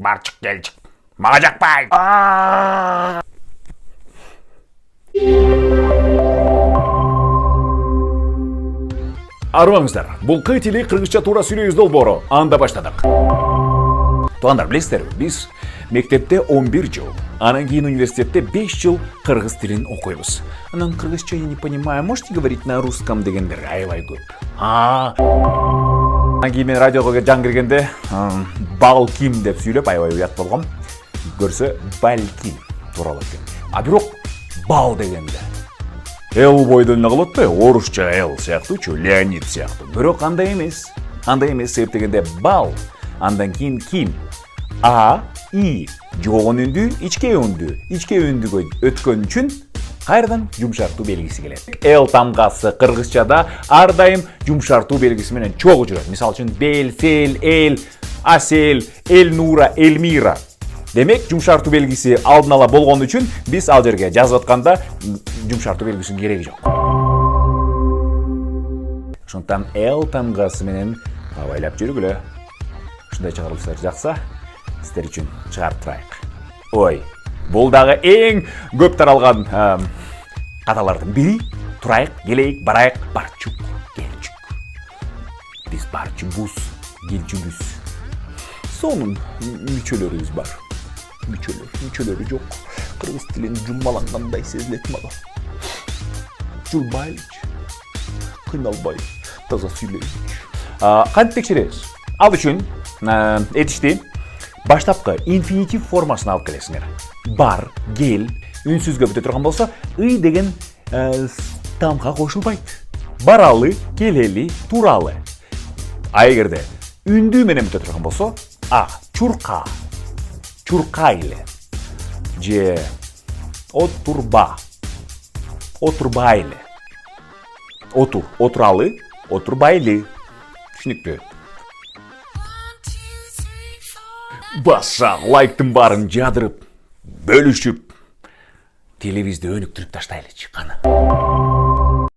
Барчык келчик. Мага жакпайт. Арыбаңыздар, бул кытили кыргызча туура сүйлөйбүз долбоору анда баштадык. Туугандар, билесиздерби, биз мектепте 11 жыл, анан кийин университетте 5 жыл кыргыз тилин окуйбуз. Анан кыргызча я не понимаю, можете говорить на русском дегендер аябай көп. Анан кийин мен радиого жан киргенде балким деп сүйлөп аябай уят болгом. Көрсө балким тууралап экен. А бирок бал дегенде эл бойдон эмне кылат да? Орусча эл сыяктуучу, Леонид сыяктуу. Бирок андай эмес. Андай эмес, себеп дегенде бал, андан кийин ким, а, и, жогон үндүү, ичке үндүү. Ичке үндүгө өткөн үчүн кайрадан жумшартуу белгиси келет. Эл тамгасы кыргызчада ар дайым жумшартуу белгиси менен чогуу жүрөт. Мисалы үчүн бел, сел, эл, асел, элнура, элмира. Демек, жумшартуу белгиси алдын ала болгон үчүн биз ал жерге жазып атканда жумшартуу белгисинин кереги жок. Ошондуктан эл тамгасы менен абайлап жүргүлө. Ушундай чыгарылыштар жакса, сиздер үчүн чыгарып турайык. Ой, бул дагы эң көп таралган каталардын бири. Турайык, келейик, барайык, барчук, келчүк. Биз барчубуз, келчүбүз. Сонун мүчөлөрүбүз бар. Мүчөлөрү жок. Кыргыз тилин жумалангандай сезилет мага. Жулбайлычы, кыйналбай, таза сүйлөйбүз. Кантип текшеребиз? Ал үчүн этишти баштапкы инфинитив формасына алып келесиңер. Бар, кел, үнсүзгө бүтө турган болсо, ый деген тамга кошулбайт. Баралы, келели, туралы. А эгерде үндүү менен бүтө турган болсо, а, чурка, чуркайлы, же отурба, отурбайлы, отур, отуралы, отурбайлы. Түшүнүктүү? Баса лайктын барын жадырып, бөлүшүп, телевизди өнүктүрүп таштайлычы кана.